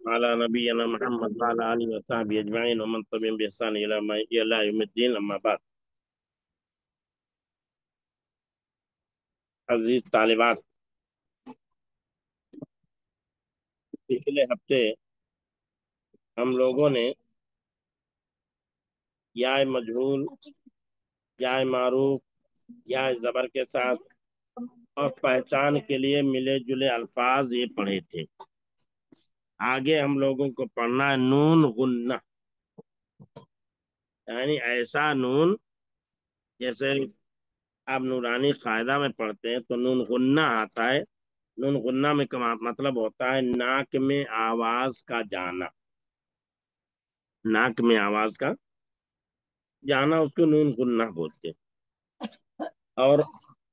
अला नबीना मुहम्मद व अला आलिहि व सहबिहि अजमईन व मन तबिअहुम बि इहसान इला यौमिद्दीन अम्मा बाद। अजीज तालिबात, पिछले हफ्ते हम लोगों ने या मजहूल, या मारूफ, या जबर के साथ और पहचान के लिए मिले जुले अल्फाज ये पढ़े थे। आगे हम लोगों को पढ़ना है नून गुन्ना, यानी ऐसा नून जैसे आप नूरानी कायदा में पढ़ते हैं तो नून गुन्ना आता है। नून गुन्ना में का मतलब होता है नाक में आवाज का जाना। नाक में आवाज का जाना उसको नून गुन्ना बोलते हैं। और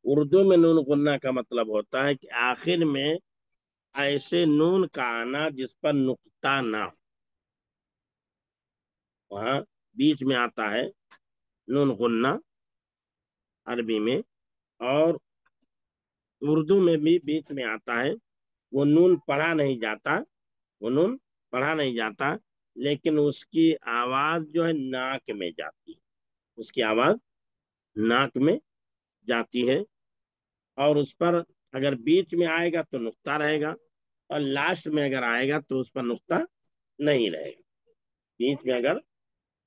उर्दू में नून गुन्ना का मतलब होता है कि आखिर में ऐसे नून का आना जिस पर नुक्ता ना हो। वहां बीच में आता है नून गुन्ना अरबी में, और उर्दू में भी बीच में आता है। वो नून पढ़ा नहीं जाता, वो नून पढ़ा नहीं जाता, लेकिन उसकी आवाज जो है नाक में जाती है। उसकी आवाज नाक में जाती है, और उस पर अगर बीच में आएगा तो नुक्ता रहेगा, और लास्ट में अगर आएगा तो उस पर नुक्ता नहीं रहेगा। बीच में अगर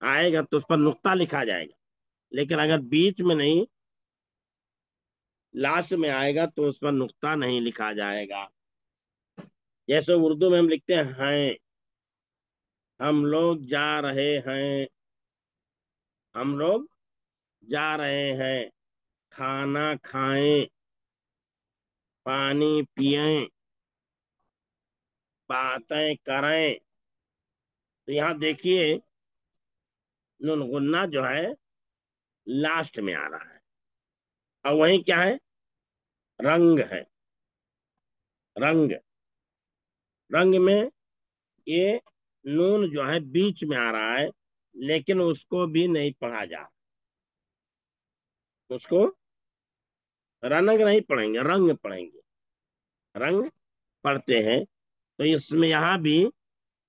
आएगा तो उस पर नुक्ता लिखा जाएगा, लेकिन अगर बीच में नहीं लास्ट में आएगा तो उस पर नुक्ता नहीं लिखा जाएगा। जैसे उर्दू में हम लिखते हैं, हम लोग जा रहे हैं, हम लोग जा रहे हैं, खाना खाएं, पानी पिएं, बातें करें। तो यहाँ देखिए नून गुन्ना जो है लास्ट में आ रहा है, और वहीं क्या है, रंग है। रंग, रंग में ये नून जो है बीच में आ रहा है, लेकिन उसको भी नहीं पढ़ा जा, उसको रंग नहीं पढ़ेंगे, रंग पढ़ेंगे। रंग पढ़ते हैं तो इसमें यहाँ भी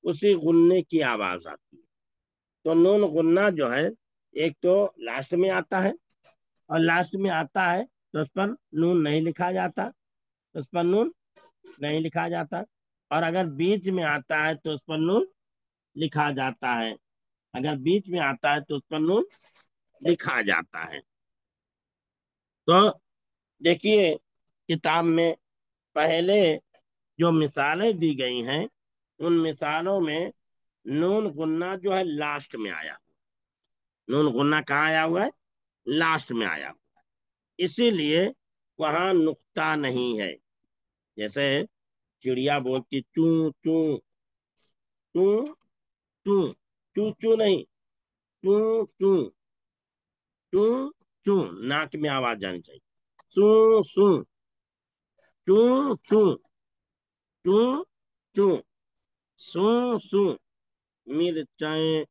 उसी गुन्ने की आवाज आती है। तो नून गुन्ना जो है एक तो लास्ट में आता है, और लास्ट में आता है तो उस पर नून नहीं लिखा जाता, उस पर नून नहीं लिखा जाता। और अगर बीच में आता है तो उस पर नून लिखा जाता है, अगर बीच में आता है तो उस पर नून लिखा जाता है। तो देखिए किताब में पहले जो मिसालें दी गई हैं उन मिसालों में नून गुन्ना जो है लास्ट में आया। नून गुन्ना कहाँ आया हुआ है, लास्ट में आया हुआ है, इसीलिए वहां नुक्ता नहीं है। जैसे चिड़िया बोलती चू चू, चू चू, चू चू नहीं, चू चू, चू चू, नाक में आवाज जानी चाहिए। सू सू, चू चू, चू चू, सू सू। मिर्चाएं,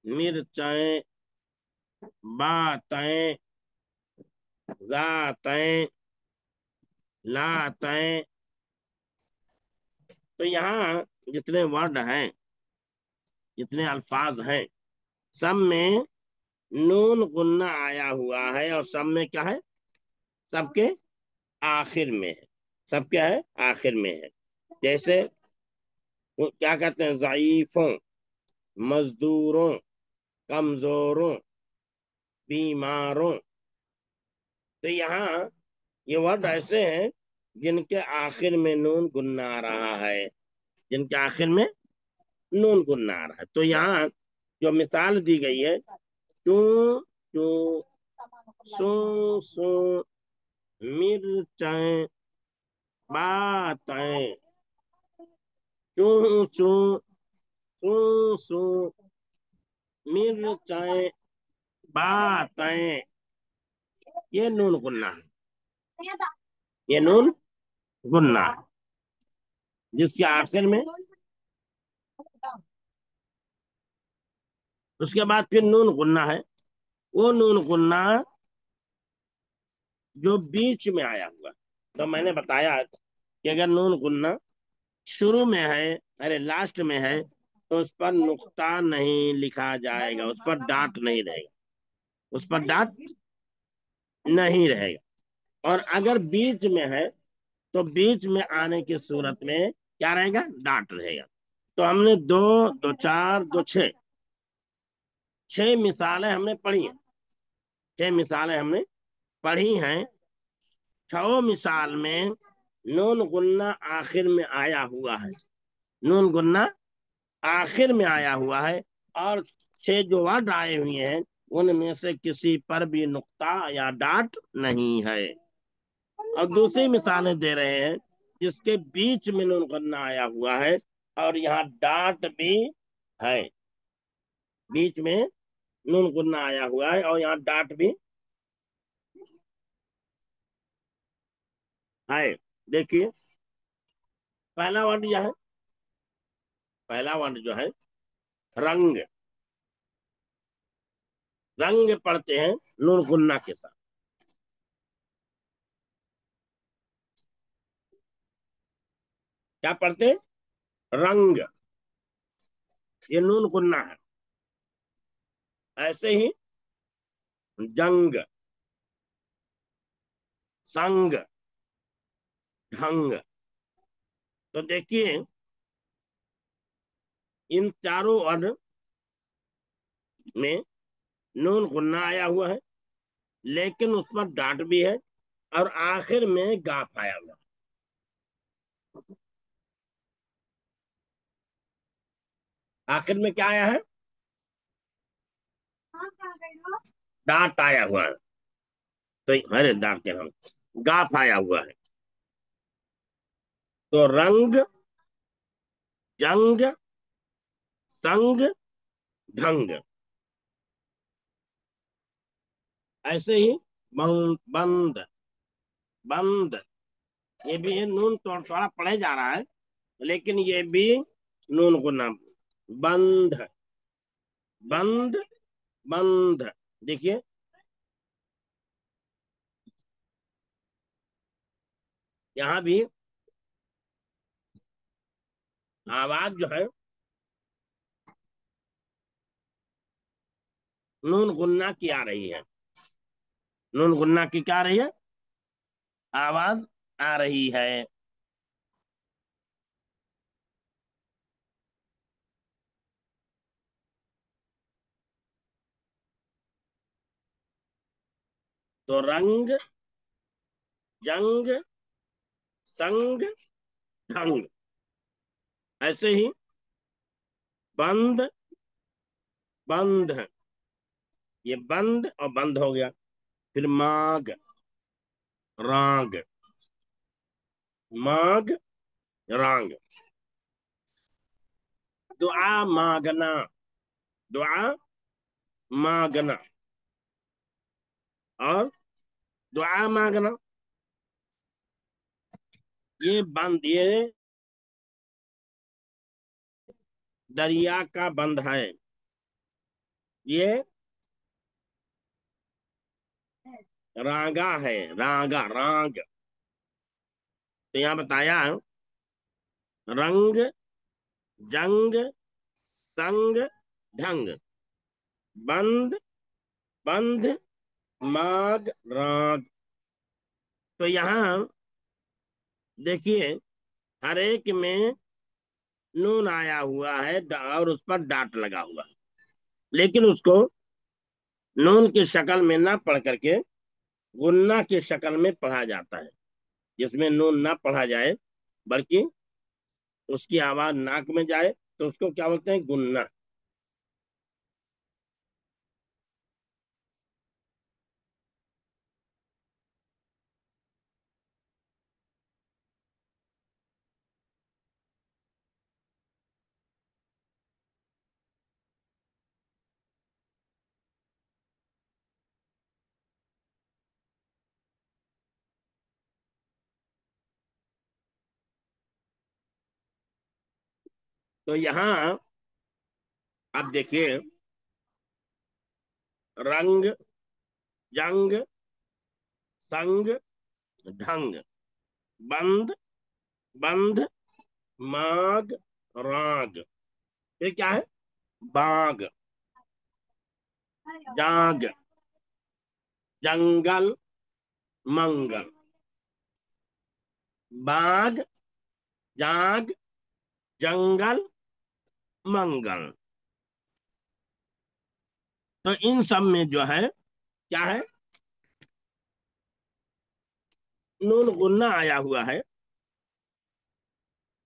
मिर्चाएं, बातें, जातें, लातें। तो यहाँ जितने वर्ड हैं, जितने अल्फाज हैं, सब में नून गुन्ना आया हुआ है, और सब में क्या है, सबके आखिर में है। सब क्या है, आखिर में है। जैसे वो क्या कहते हैं, ज़ईफों, मजदूरों, कमजोरों, बीमारों। तो यहाँ ये वर्ड ऐसे हैं जिनके आखिर में नून गुन्ना आ रहा है, जिनके आखिर में नून गुन्ना आ रहा है। तो यहाँ जो मिसाल दी गई है, टू टू, सू सू, मिर्चाएं, बातें, चू चू, सू सू, मिर्चाएं, बातें, ये नून गुन्ना है, ये नून गुन्ना है, जिसके आखिर में उसके बाद फिर नून गुन्ना है। वो नून गुन्ना जो बीच में आया हुआ। तो मैंने बताया कि अगर नून गुन्ना शुरू में है, अरे लास्ट में है, तो उस पर नुक्ता नहीं लिखा जाएगा, उस पर डाट नहीं रहेगा, उस पर डाट नहीं रहेगा। और अगर बीच में है तो बीच में आने की सूरत में क्या रहेगा, डाट रहेगा। तो हमने दो, दो चार, दो छह, छह मिसालें हमने पढ़ी हैं, छह मिसालें हमने पढ़ी हैं। छह मिसाल में नून गुन्ना आखिर में आया हुआ है, नून गुन्ना आखिर में आया हुआ है। और छह जो वर्ड आए हुए हैं उनमें से किसी पर भी नुक्ता या डाट नहीं है। और दूसरी मिसालें दे रहे हैं जिसके बीच में नून गुन्ना आया हुआ है और यहाँ डाट भी है, बीच में नून गुन्ना आया हुआ है और यहाँ डाट भी है। देखिए पहला वर्ड यह है, पहला वर्ड जो है रंग, रंग पढ़ते हैं नून गुन्ना के साथ। क्या पढ़ते हैं, रंग, ये नून गुन्ना है। ऐसे ही जंग, संग, ढंग। तो देखिए इन चारों वर्ड में नून गुन्ना आया हुआ है लेकिन उस पर डाट भी है और आखिर में गाफ आया हुआ है। आखिर में क्या आया है, डाट आया हुआ है। तो अरे डाट के नाम, गाफ आया हुआ है। तो रंग, जंग, संग, ढंग। ऐसे ही बंद, बंद, ये भी है नून तो थोड़ा पढ़े जा रहा है लेकिन ये भी नून को नाम, बंद, बंद, बंद। देखिए यहाँ भी आवाज जो है नून गुन्ना की आ रही है, नून गुन्ना की क्या आ रही है, आवाज आ रही है। तो रंग, जंग, संग, ढंग। ऐसे ही बंद, बंद, ये बंद और बंद हो गया। फिर माग, राग, माग, राग। दुआ मांगना, दुआ मांगना, और दुआ मांगना, ये बंद, ये दरिया का बंद है, ये रागा है, रागा, राग। तो यहाँ बताया रंग, जंग, संग, ढंग, बंद, बंध, माग, राग। तो यहाँ देखिए हर एक में नून आया हुआ है और उस पर डाट लगा हुआ है, लेकिन उसको नून की शक्ल में ना पढ़ करके गुन्ना की शक्ल में पढ़ा जाता है, जिसमें नून ना पढ़ा जाए बल्कि उसकी आवाज नाक में जाए, तो उसको क्या बोलते हैं, गुन्ना। तो यहाँ आप देखिए रंग, जंग, संग, ढंग, बंद, बंध, माग राग, ये क्या है? बाग, जाग, जंगल, मंगल। बाग, जाग, जंगल, मंगल। तो इन सब में जो है क्या है? नून गुन्ना आया हुआ है।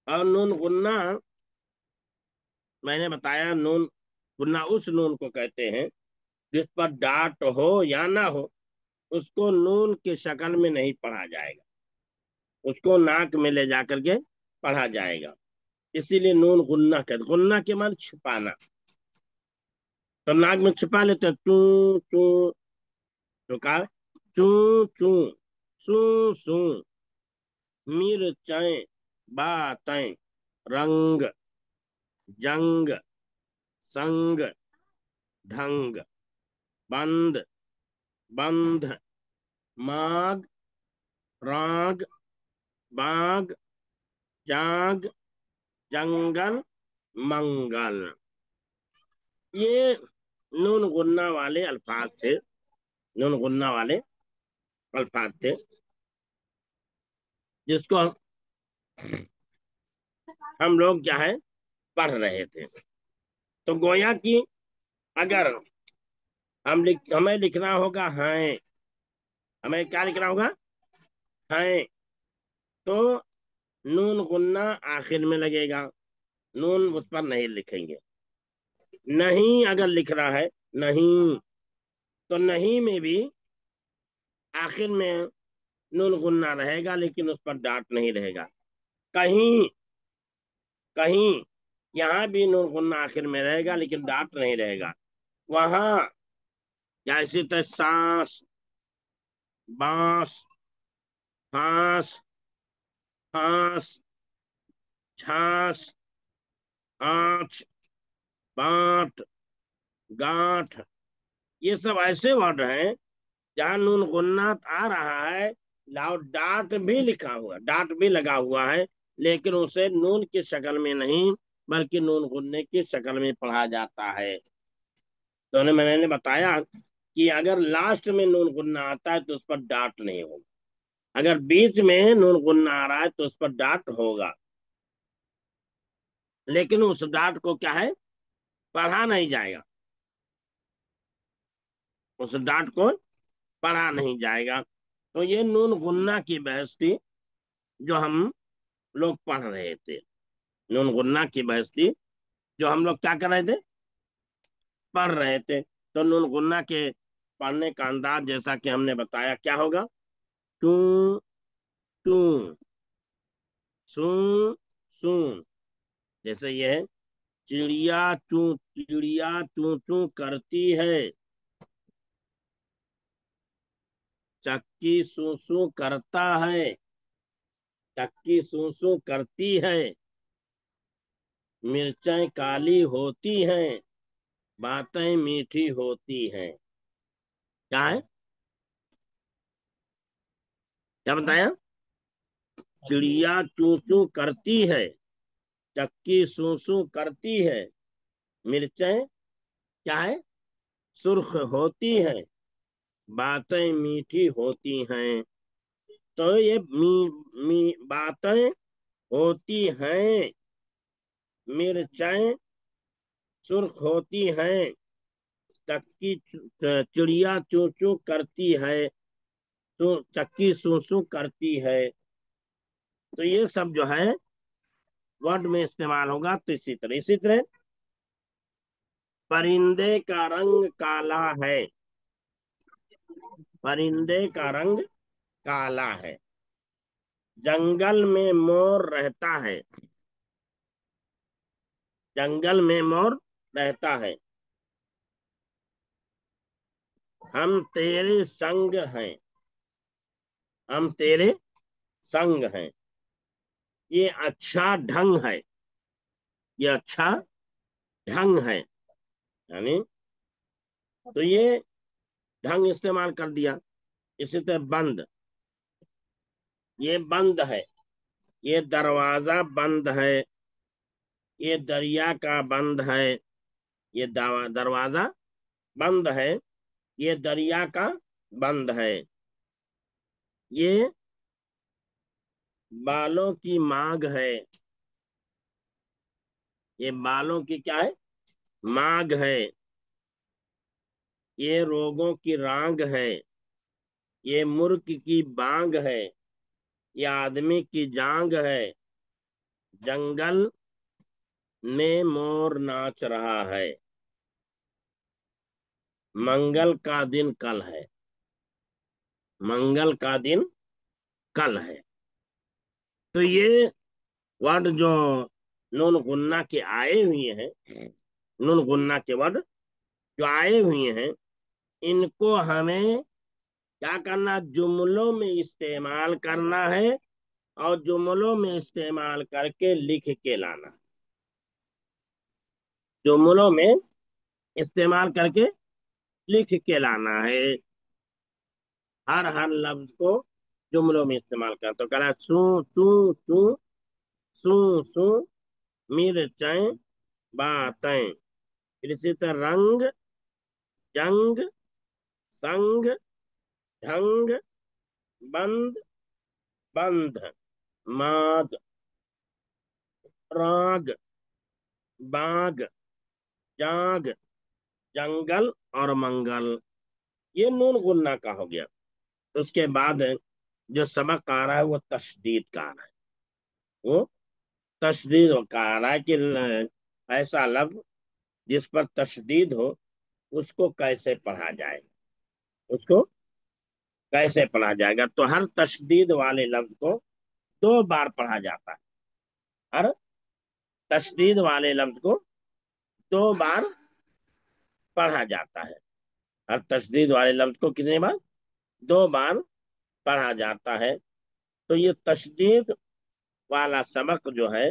और नून गुन्ना मैंने बताया, नून गुन्ना उस नून को कहते हैं जिस पर डाट हो या ना हो, उसको नून की शक्ल में नहीं पढ़ा जाएगा, उसको नाक में ले जाकर के पढ़ा जाएगा। इसीलिए नून गुन्ना कहते, गुन्ना के मान छिपाना। तो नाक में छिपा लेते हैं, चू चू, तो कहा चू चू, सू सू, मिर्चैं, बातें, रंग, जंग, संग, ढंग, बंद, बंध, माग, राग, बाग, जाग, जंगल, मंगल। ये नून गुन्ना वाले अल्फाज थे, नून गुन्ना वाले अल्फाज थे, जिसको हम लोग क्या है पढ़ रहे थे। तो गोया कि अगर हमें लिखना होगा है, हमें क्या लिखना होगा? है। तो नून गुन्ना आखिर में लगेगा, नून उस पर नहीं लिखेंगे। नहीं अगर लिख रहा है, नहीं, तो नहीं में भी आखिर में नून गुन्ना रहेगा, लेकिन उस पर डाट नहीं रहेगा। कहीं कहीं यहाँ भी नून गुन्ना आखिर में रहेगा, लेकिन डाट नहीं रहेगा। वहां या इसी तरह सांस, बांस, फांस, फांस, छाछ, आँच, बांट, गांठ, ये सब ऐसे वर्ड हैं जहां नून गुन्ना आ रहा है, लाओ डाट भी लिखा हुआ, डाट भी लगा हुआ है, लेकिन उसे नून की शक्ल में नहीं, बल्कि नून गुन्ने की शक्ल में पढ़ा जाता है। तो मैंने बताया कि अगर लास्ट में नून गुन्ना आता है तो उस पर डाट नहीं होगा, अगर बीच में नून गुन्ना आ रहा है तो उस पर डाट होगा, लेकिन उस डाट को क्या है पढ़ा नहीं जाएगा, उस डाट को पढ़ा नहीं जाएगा। तो ये नून गुन्ना की बहस थी जो हम लोग पढ़ रहे थे, नून गुन्ना की बहस थी जो हम लोग क्या कर रहे थे, पढ़ रहे थे। तो नून गुन्ना के पढ़ने का अंदाज जैसा कि हमने बताया क्या होगा? टू टू, सू सू। जैसे ये है, चिड़िया चू चू करती है, चक्की सू सू करता है, चक्की सू सू करती है, मिर्चें काली होती हैं, बातें मीठी होती हैं। क्या है? क्या बताया? चिड़िया चू चू करती है, चक्की सू सू करती है, मिर्चें क्या है सुर्ख होती हैं, बातें मीठी होती हैं। तो ये बातें होती हैं, मिर्चें सुर्ख होती हैं, चक्की चिड़िया चू चू करती है, तो चक्की सू सू करती है। तो ये सब जो है वर्ड में इस्तेमाल होगा। तो इसी तरह परिंदे का रंग काला है, परिंदे का रंग काला है, जंगल में मोर रहता है, जंगल में मोर रहता है, हम तेरे संग हैं, हम तेरे संग हैं। ये अच्छा ढंग है, ये अच्छा ढंग है, यानी तो ये ढंग इस्तेमाल कर दिया। इसी तरह बंद, ये बंद है, ये दरवाजा बंद है, ये दरिया का बंद है। ये दरवाजा बंद है, ये दरिया का बंद है। ये बालों की मांग है, ये बालों की क्या है, मांग है। ये रोगों की रांग है, ये मूर्ख की बांग है। ये आदमी की जांग है, जंगल में मोर नाच रहा है। मंगल का दिन कल है, मंगल का दिन कल है। तो ये वर्ड जो नून गुन्ना के आए हुए हैं, नून गुन्ना के वर्ड जो आए हुए हैं, इनको हमें क्या करना, जुमलों में इस्तेमाल करना है, और जुमलों में इस्तेमाल करके लिख के लाना। जुमलों में इस्तेमाल करके लिख के लाना है। हर लफ्ज को जुमलों में इस्तेमाल कर, तो कह रहा सू सू सू, सू सू, मिर्चें बातें। फिर इसी तरह रंग, जंग, संग, ढंग, बंद, बंध, माद, राग, बाग, जाग, जंगल और मंगल। ये नून गुन्ना का हो गया। तो उसके बाद जो सबक आ रहा है वो तशदीद का आ रहा है। वो तशदीद का आ रहा है कि ऐसा लफ्ज जिस पर तशदीद हो उसको कैसे पढ़ा जाए, उसको कैसे पढ़ा जाएगा। तो हर तशदीद वाले लफ्ज को 2 बार पढ़ा जाता है। हर तशदीद वाले लफ्ज को 2 बार पढ़ा जाता है। हर तशदीद वाले लफ्ज को कितने बार, 2 बार पढ़ा जाता है। तो ये तशदीद वाला सबक जो है,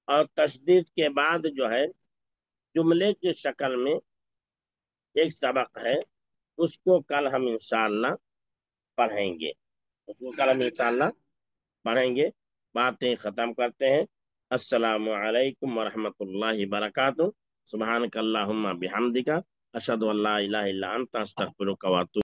और तशदीद के बाद जो है जुमले की शक्ल में एक सबक है, उसको कल हम इंशाअल्लाह पढ़ेंगे। उसको कल हम इंशाअल्लाह पढ़ेंगे। बातें खत्म करते हैं। अस्सलामु अलैकुम वरहमतुल्लाहि बरकातुहू। सुब्हानकल्लाहुम्मा बिहम्दिका, अशहदु अल्ला इलाहा इल्ला अंता, अस्तगफिरुका व अतूबु